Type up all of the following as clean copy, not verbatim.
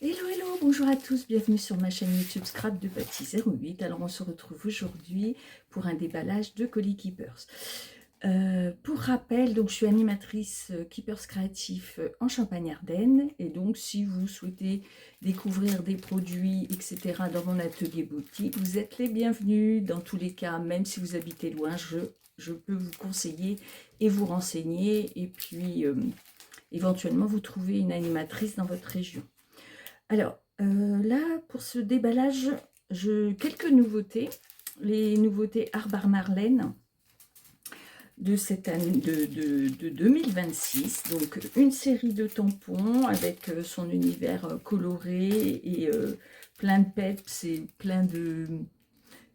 Hello, hello, bonjour à tous, bienvenue sur ma chaîne YouTube Scrap de Patty 08. Alors on se retrouve aujourd'hui pour un déballage de colis Keepers. Pour rappel, donc je suis animatrice Keepers créatif en Champagne-Ardenne, et donc si vous souhaitez découvrir des produits, etc. dans mon atelier boutique, vous êtes les bienvenus. Dans tous les cas, même si vous habitez loin, je peux vous conseiller et vous renseigner, et puis éventuellement vous trouver une animatrice dans votre région. Alors, là, pour ce déballage, quelques nouveautés. Les nouveautés Arbar Marlène de cette année de 2026. Donc, une série de tampons avec son univers coloré et plein de peps et plein de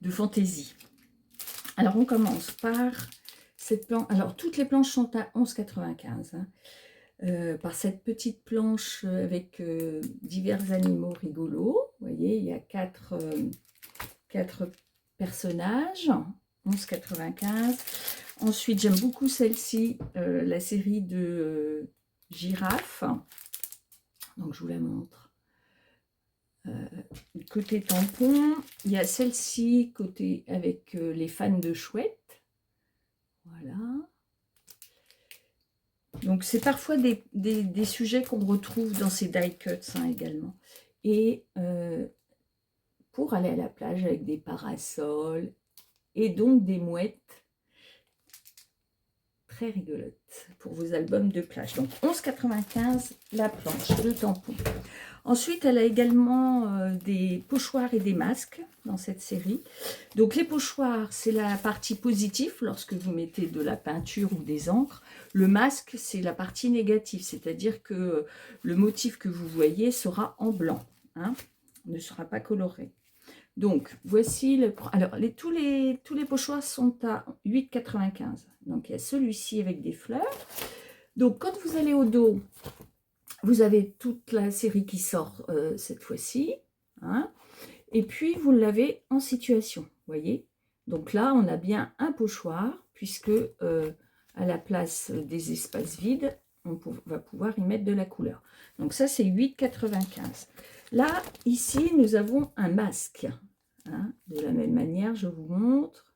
fantaisie. Alors, on commence par cette planche. Alors, toutes les planches sont à 11,95 hein. Par cette petite planche avec divers animaux rigolos. Vous voyez, il y a quatre personnages, 11,95. Ensuite, j'aime beaucoup celle-ci, la série de girafes. Donc, je vous la montre. Côté tampon, il y a celle-ci, côté avec les fans de chouettes. Voilà. Donc, c'est parfois des sujets qu'on retrouve dans ces die cuts hein, également. Et pour aller à la plage avec des parasols et donc des mouettes très rigolotes pour vos albums de plage. Donc, 11,95 la planche, le tampon. Ensuite, elle a également des pochoirs et des masques dans cette série. Donc, les pochoirs, c'est la partie positive lorsque vous mettez de la peinture ou des encres. Le masque, c'est la partie négative, c'est-à-dire que le motif que vous voyez sera en blanc, hein, ne sera pas coloré. Donc, voici le... Alors, tous les pochoirs sont à 8,95. Donc, il y a celui-ci avec des fleurs. Donc, quand vous allez au dos, vous avez toute la série qui sort cette fois-ci. Hein, et puis, vous l'avez en situation, voyez. Donc là, on a bien un pochoir, puisque à la place des espaces vides, on va pouvoir y mettre de la couleur. Donc ça, c'est 8,95. Là, ici, nous avons un masque. Hein, de la même manière, je vous montre.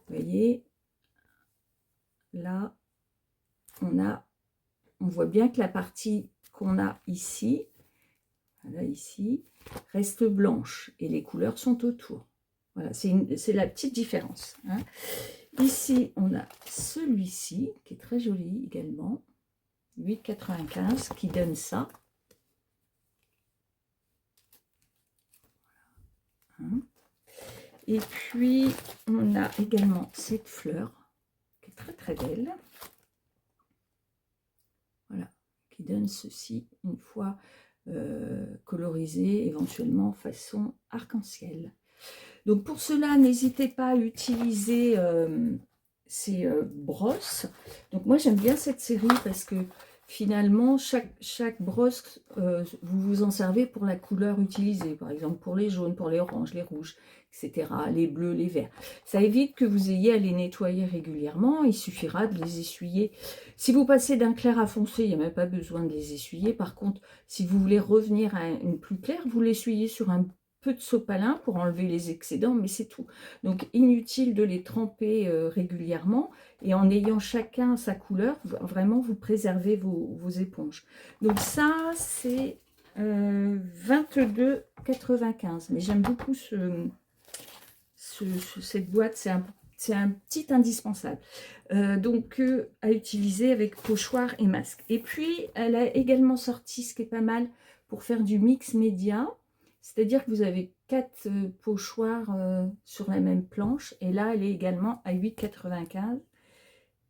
Vous voyez, là, on voit bien que la partie qu'on a ici, voilà, ici, reste blanche et les couleurs sont autour. Voilà, c'est la petite différence. Hein. Ici, on a celui-ci, qui est très joli également, 8,95, qui donne ça. Hein. Et puis, on a également cette fleur, qui est très très belle. Voilà, qui donne ceci une fois colorisé, éventuellement façon arc-en-ciel. Donc pour cela, n'hésitez pas à utiliser ces brosses. Donc moi j'aime bien cette série parce que finalement chaque brosse, vous vous en servez pour la couleur utilisée. Par exemple pour les jaunes, pour les oranges, les rouges, etc. Les bleus, les verts. Ça évite que vous ayez à les nettoyer régulièrement. Il suffira de les essuyer. Si vous passez d'un clair à foncé, il n'y a même pas besoin de les essuyer. Par contre, si vous voulez revenir à une plus claire, vous l'essuyez sur un peu de sopalin pour enlever les excédents, mais c'est tout. Donc inutile de les tremper régulièrement, et en ayant chacun sa couleur, vraiment vous préservez vos éponges. Donc ça c'est 22,95. Mais j'aime beaucoup cette boîte, c'est un petit indispensable. Donc à utiliser avec pochoir et masque. Et puis elle a également sorti, ce qui est pas mal, pour faire du mix média. C'est-à-dire que vous avez 4 pochoirs sur la même planche. Et là, elle est également à 8,95.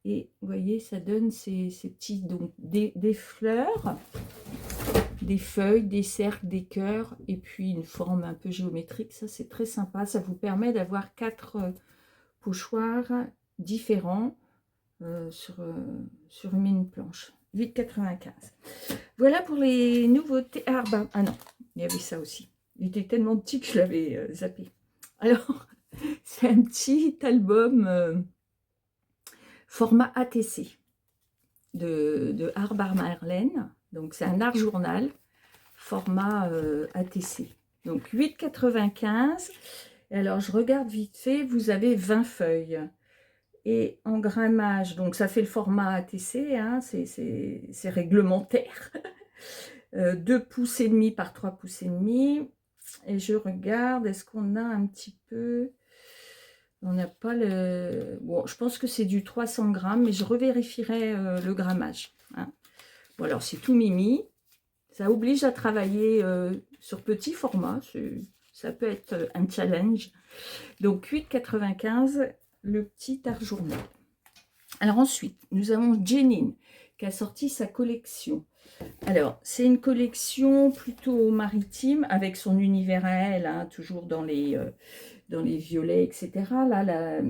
Et vous voyez, ça donne ces petits... Donc, des fleurs, des feuilles, des cercles, des cœurs. Et puis, une forme un peu géométrique. Ça, c'est très sympa. Ça vous permet d'avoir 4 pochoirs différents sur une même planche. 8,95. Voilà pour les nouveautés. Ah, bah, ah non, il y avait ça aussi. Il était tellement petit que je l'avais zappé. Alors, c'est un petit album format ATC de Arbar Marlène. Donc, c'est un art journal format ATC. Donc 8,95. Et alors, je regarde vite fait, vous avez 20 feuilles. Et en grammage, donc ça fait le format ATC, hein, c'est réglementaire. 2 pouces et demi par 3 pouces et demi. Et je regarde, est-ce qu'on a un petit peu... On n'a pas le... Bon, je pense que c'est du 300 grammes, mais je revérifierai le grammage. Hein. Bon, alors c'est tout mimi. Ça oblige à travailler sur petit format. Ça peut être un challenge. Donc 8,95, le petit art journal. Alors ensuite, nous avons Jeanine qui a sorti sa collection. Alors, c'est une collection plutôt maritime avec son univers à elle, hein, toujours dans les violets, etc. Là,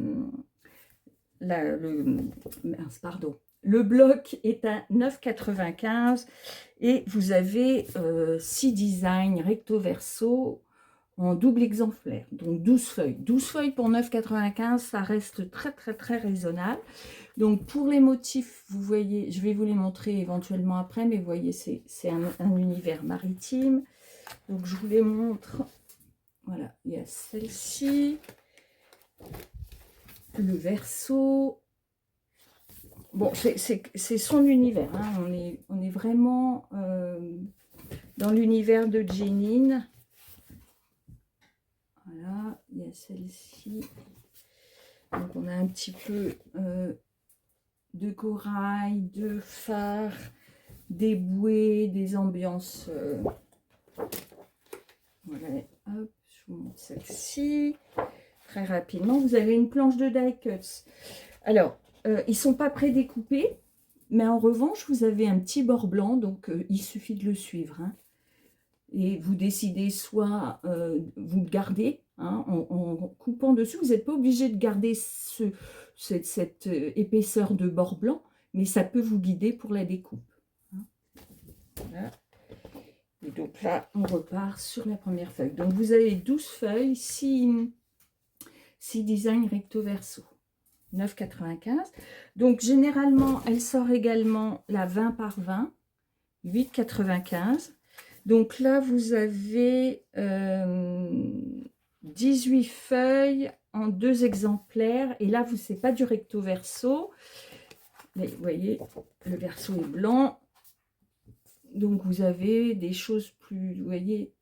le bloc est à 9,95 et vous avez 6 designs recto verso en double exemplaire, donc 12 feuilles. 12 feuilles pour 9,95, ça reste très très très raisonnable. Donc pour les motifs, vous voyez, je vais vous les montrer éventuellement après, mais vous voyez, c'est un univers maritime. Donc je vous les montre. Voilà, il y a celle-ci, le verso. Bon, c'est son univers, hein. On est vraiment dans l'univers de Jeanine. Voilà, il y a celle-ci. Donc on a un petit peu de corail, de phare, des bouées, des ambiances. Voilà, hop, je vous montre celle-ci. Très rapidement, vous avez une planche de die cuts. Alors, ils ne sont pas prédécoupés, mais en revanche, vous avez un petit bord blanc, donc il suffit de le suivre. Hein. Et vous décidez soit vous le gardez hein, en coupant dessus. Vous n'êtes pas obligé de garder cette épaisseur de bord blanc, mais ça peut vous guider pour la découpe. Hein. Voilà. Et donc là, on repart sur la première feuille. Donc vous avez 12 feuilles, 6 designs recto verso. 9,95. Donc généralement, elle sort également la 20 par 20, 8,95. Donc là, vous avez 18 feuilles en 2 exemplaires. Et là, c'est pas du recto verso. Mais vous voyez, le verso est blanc. Donc vous avez des choses plus, vous voyez,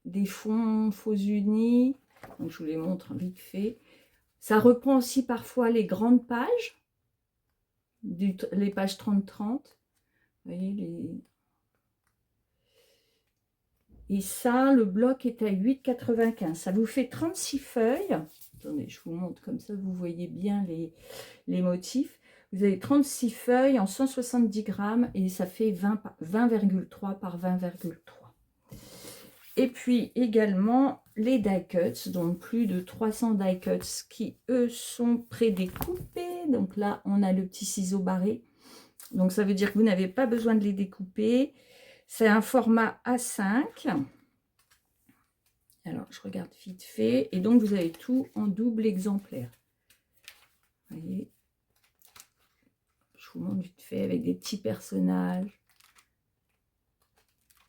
des fonds faux unis. Donc je vous les montre vite fait. Ça reprend aussi parfois les grandes pages, les pages 30-30. Vous voyez, et ça, le bloc est à 8,95. Ça vous fait 36 feuilles. Attendez, je vous montre comme ça, vous voyez bien les motifs. Vous avez 36 feuilles en 170 grammes et ça fait 20,3 par 20,3. Et puis également les die cuts, donc plus de 300 die cuts qui, eux, sont prédécoupés. Donc là, on a le petit ciseau barré. Donc ça veut dire que vous n'avez pas besoin de les découper. C'est un format A5. Alors, je regarde vite fait. Et donc, vous avez tout en double exemplaire. Vous voyez, je vous montre vite fait avec des petits personnages.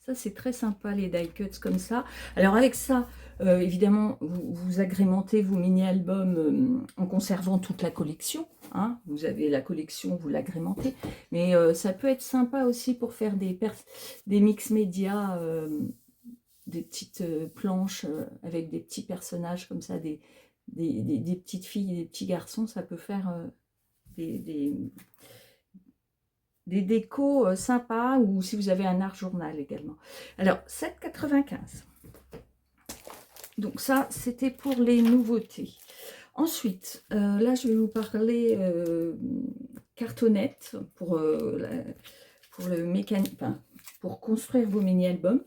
Ça, c'est très sympa, les die cuts comme ça. Alors, avec ça, évidemment, vous agrémentez vos mini-albums en conservant toute la collection. Hein. Vous avez la collection, vous l'agrémentez. Mais ça peut être sympa aussi pour faire des mix médias, des petites planches avec des petits personnages comme ça, des petites filles et des petits garçons. Ça peut faire des décos sympas, ou si vous avez un art journal également. Alors, 7,95. Donc ça, c'était pour les nouveautés. Ensuite, là, je vais vous parler cartonnette pour le mécanique, enfin, pour construire vos mini-albums.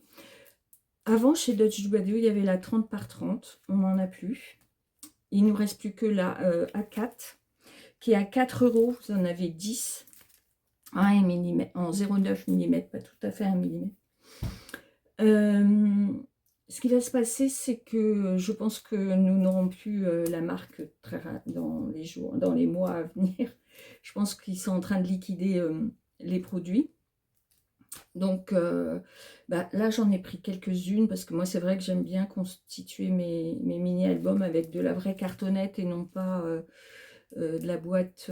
Avant, chez Dutch Dubadio, il y avait la 30 par 30. On n'en a plus. Il ne nous reste plus que la A4, qui est à 4 €. Vous en avez 10. 1 mm, en 0,9 mm, pas tout à fait 1 mm. Ce qui va se passer, c'est que je pense que nous n'aurons plus la marque dans les mois à venir. Je pense qu'ils sont en train de liquider les produits. Donc là, j'en ai pris quelques-unes parce que moi, c'est vrai que j'aime bien constituer mes mini-albums avec de la vraie cartonnette et non pas de la boîte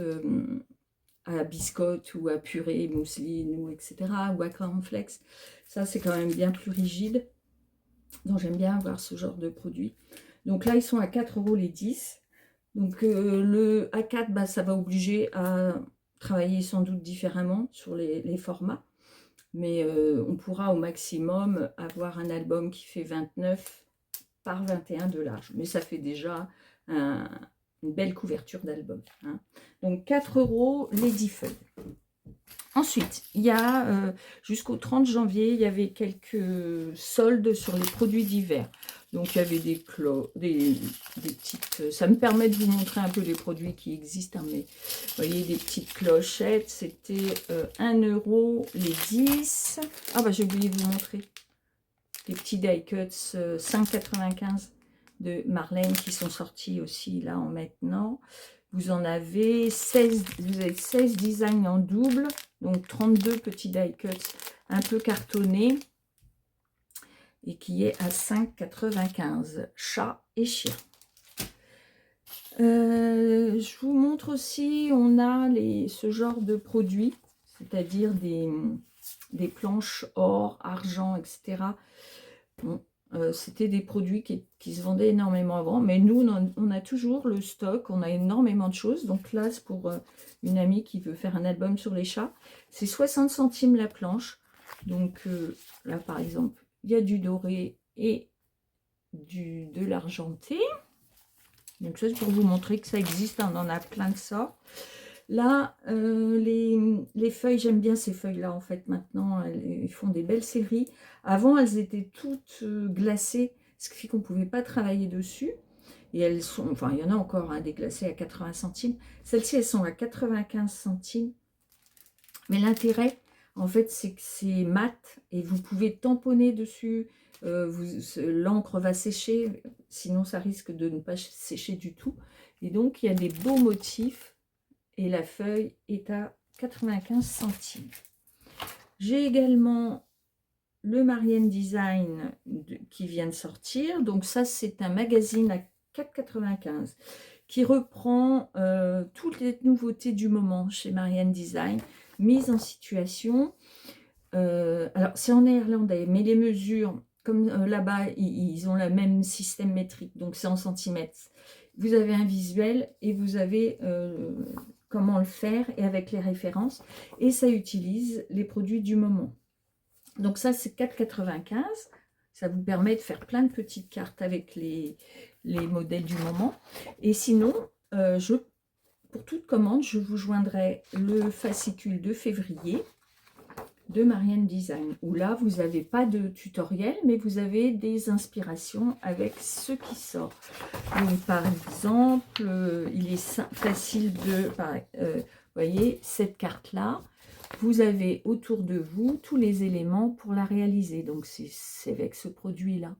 à biscotte ou à purée, mousseline, ou etc. ou à cornflakes. Ça, c'est quand même bien plus rigide. Donc, j'aime bien avoir ce genre de produit. Donc là, ils sont à 4 € les 10. Donc le A4, bah, ça va obliger à travailler sans doute différemment sur les formats. Mais on pourra au maximum avoir un album qui fait 29 par 21 de large. Mais ça fait déjà une belle couverture d'album. Hein. Donc 4 € les 10 feuilles. Ensuite, il y a jusqu'au 30 janvier, il y avait quelques soldes sur les produits d'hiver. Donc il y avait des petites... Ça me permet de vous montrer un peu les produits qui existent. Hein, mais vous voyez, des petites clochettes, c'était 1 € les 10. Ah bah j'ai oublié de vous montrer. Les petits die cuts 5,95 de Marlène qui sont sortis aussi là en maintenant. Vous en avez 16, vous avez 16 designs en double, donc 32 petits die cuts un peu cartonnés et qui est à 5,95 chat et chien. Je vous montre aussi, on a ce genre de produits, c'est-à-dire des planches or, argent, etc. Bon, c'était des produits qui se vendaient énormément avant, mais nous, on a toujours le stock, on a énormément de choses. Donc là, c'est pour une amie qui veut faire un album sur les chats. C'est 60 centimes la planche. Donc là, par exemple, il y a du doré et de l'argenté. Donc ça, c'est pour vous montrer que ça existe, hein, on en a plein de sortes. Là, les feuilles, j'aime bien ces feuilles-là, en fait, maintenant, ils font des belles séries. Avant, elles étaient toutes glacées, ce qui fait qu'on ne pouvait pas travailler dessus. Et elles sont, enfin, il y en a encore, hein, des glacées à 80 centimes. Celles-ci, elles sont à 95 centimes. Mais l'intérêt, en fait, c'est que c'est mat et vous pouvez tamponner dessus. L'encre va sécher, sinon ça risque de ne pas sécher du tout. Et donc, il y a des beaux motifs. Et la feuille est à 95 centimes. J'ai également le Marianne Design qui vient de sortir. Donc ça, c'est un magazine à 4,95 qui reprend toutes les nouveautés du moment chez Marianne Design, mise en situation. Alors, c'est en néerlandais, mais les mesures, comme là-bas, ils ont le même système métrique, donc c'est en centimètres. Vous avez un visuel et vous avez comment le faire et avec les références. Et ça utilise les produits du moment. Donc ça, c'est 4,95. Ça vous permet de faire plein de petites cartes avec les modèles du moment. Et sinon, pour toute commande, je vous joindrai le fascicule de février de Marianne Design, où là, vous n'avez pas de tutoriel, mais vous avez des inspirations avec ce qui sort. Donc, par exemple, il est facile de... vous voyez, cette carte-là, vous avez autour de vous tous les éléments pour la réaliser. Donc, c'est avec ce produit-là.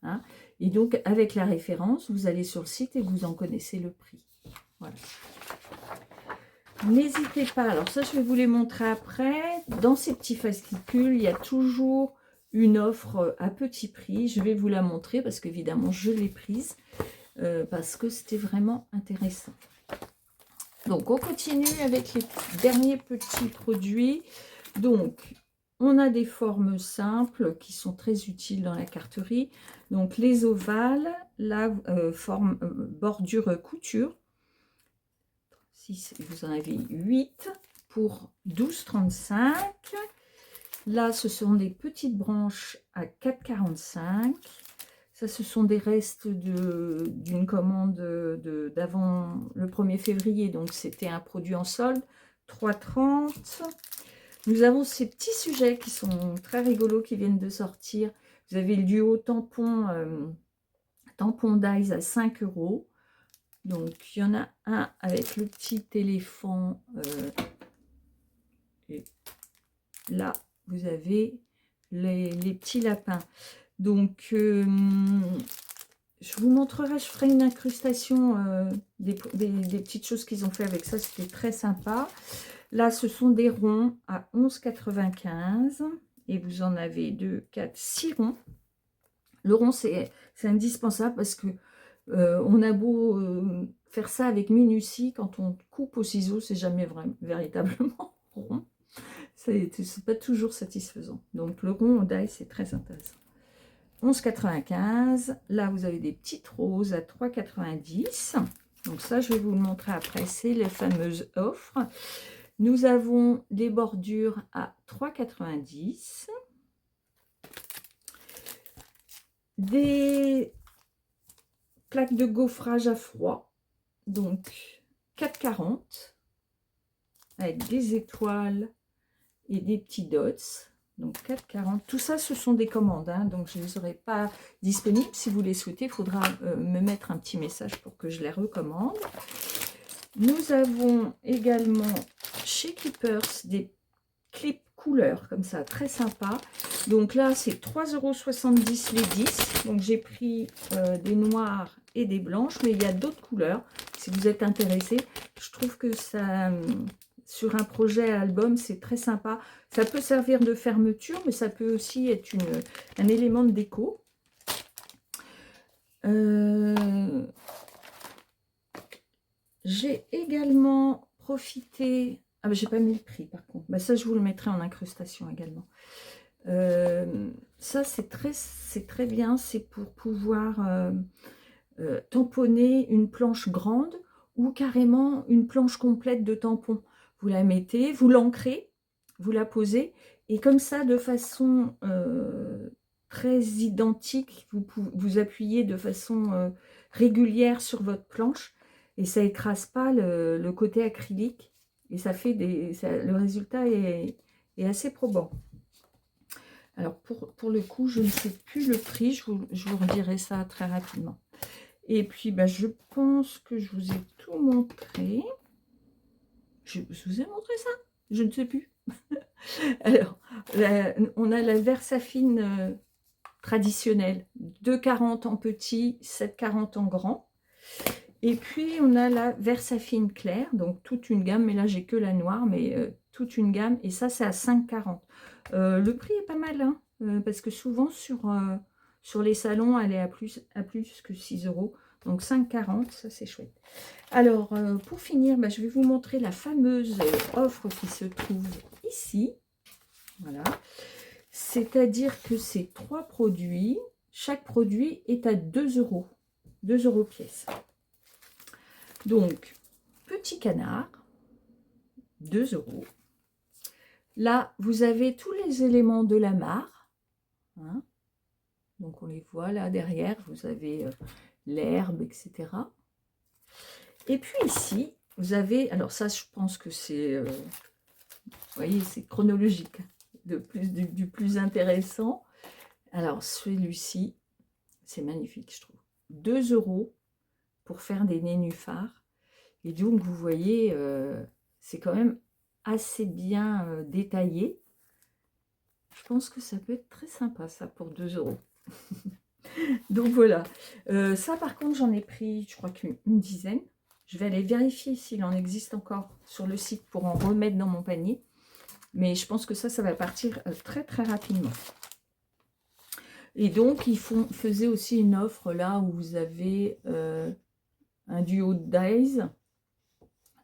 Hein. Et donc, avec la référence, vous allez sur le site et vous en connaissez le prix. Voilà. N'hésitez pas, alors ça je vais vous les montrer après, dans ces petits fascicules, il y a toujours une offre à petit prix, je vais vous la montrer parce qu'évidemment je l'ai prise, parce que c'était vraiment intéressant. Donc on continue avec les derniers petits produits, donc on a des formes simples qui sont très utiles dans la carterie, donc les ovales, la forme bordure couture, vous en avez 8 pour 12,35. Là, ce sont des petites branches à 4,45. Ça, ce sont des restes d'une commande d'avant le 1er février. Donc, c'était un produit en solde. 3,30. Nous avons ces petits sujets qui sont très rigolos qui viennent de sortir. Vous avez le duo tampon d'Eyes à 5 €. Donc, il y en a un avec le petit éléphant. Et là, vous avez les petits lapins. Donc, je vous montrerai, je ferai une incrustation des petites choses qu'ils ont fait avec ça. C'était très sympa. Là, ce sont des ronds à 11,95. et vous en avez 2, 4, 6 ronds. Le rond, c'est indispensable parce que on a beau faire ça avec minutie, quand on coupe au ciseau, c'est jamais véritablement rond. C'est pas toujours satisfaisant. Donc le rond au die, c'est très intéressant. 11,95. Là, vous avez des petites roses à 3,90. Donc ça, je vais vous le montrer après. C'est les fameuses offres. Nous avons des bordures à 3,90. Des plaques de gaufrage à froid. Donc 4,40. Avec des étoiles et des petits dots. Donc 4,40. Tout ça, ce sont des commandes. Hein, donc je ne les aurai pas disponibles. Si vous les souhaitez, il faudra me mettre un petit message pour que je les recommande. Nous avons également chez Keepers des clips couleurs comme ça, très sympa. Donc là, c'est 3,70 € les 10. Donc j'ai pris des noirs et des blanches, mais il y a d'autres couleurs. Si vous êtes intéressé, je trouve que ça... sur un projet album, c'est très sympa. Ça peut servir de fermeture, mais ça peut aussi être un élément de déco. J'ai également profité... Ah, mais j'ai pas mis le prix, par contre. Bah, ça, je vous le mettrai en incrustation également. Ça, c'est très bien. C'est pour pouvoir tamponner une planche grande ou carrément une planche complète de tampons. Vous la mettez, vous l'ancrez, vous la posez, et comme ça, de façon très identique, vous appuyez de façon régulière sur votre planche, et ça écrase pas le côté acrylique, et ça fait le résultat est assez probant. Alors, pour le coup, je ne sais plus le prix, je vous redirai ça très rapidement. Et puis, bah, je pense que je vous ai tout montré. Je vous ai montré ça? Je ne sais plus. Alors, on a la Versafine traditionnelle, 2,40 en petit, 7,40 en grand. Et puis, on a la Versafine claire, donc toute une gamme, mais là, j'ai que la noire, mais toute une gamme. Et ça, c'est à 5,40. Le prix est pas mal, hein, parce que souvent, sur les salons, elle est à plus que 6 €. Donc 5,40, ça c'est chouette. Alors, pour finir, bah, je vais vous montrer la fameuse offre qui se trouve ici. Voilà. C'est-à-dire que c'est 3 produits. Chaque produit est à 2 €. 2 € pièce. Donc, petit canard, 2 €. Là, vous avez tous les éléments de la mare. Hein. Donc, on les voit là derrière. Vous avez l'herbe, etc. Et puis ici, vous avez... Alors ça, je pense que c'est... vous voyez, c'est chronologique. Du plus intéressant. Alors, celui-ci, c'est magnifique, je trouve. 2 € pour faire des nénuphars. Et donc, vous voyez, c'est quand même assez bien détaillé. Je pense que ça peut être très sympa, ça, pour 2 €. Donc, voilà. Ça, par contre, j'en ai pris, je crois qu'une dizaine. Je vais aller vérifier s'il en existe encore sur le site pour en remettre dans mon panier. Mais je pense que ça va partir très, très rapidement. Et donc, ils faisaient aussi une offre là où vous avez un duo de dies,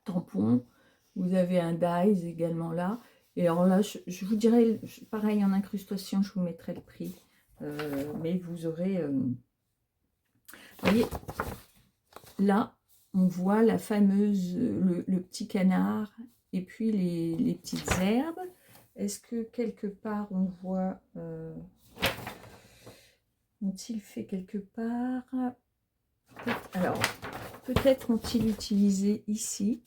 tampon. Vous avez un dies également là. Et alors là, je vous dirai, pareil en incrustation, je vous mettrai le prix. Mais vous aurez... vous voyez, là, on voit la fameuse, le petit canard et puis les petites herbes. Est-ce que quelque part on voit... ont-ils fait quelque part? Alors, peut-être ont-ils utilisé ici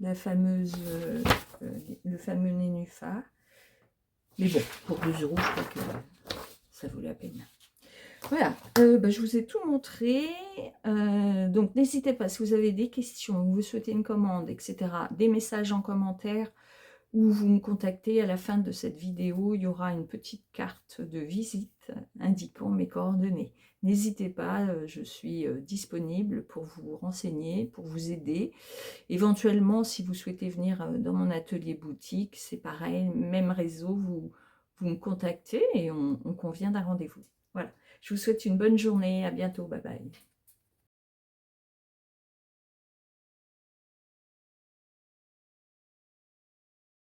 la fameuse, le fameux nénuphar. Mais bon, pour 2 €, je crois que ça vaut la peine. Voilà, bah, je vous ai tout montré. Donc, n'hésitez pas, si vous avez des questions, vous souhaitez une commande, etc., des messages en commentaire, ou vous me contactez à la fin de cette vidéo, il y aura une petite carte de visite indiquant mes coordonnées. N'hésitez pas, je suis disponible pour vous renseigner, pour vous aider. Éventuellement, si vous souhaitez venir dans mon atelier boutique, c'est pareil, même réseau, vous me contactez et on convient d'un rendez-vous. Voilà, je vous souhaite une bonne journée, à bientôt, bye bye.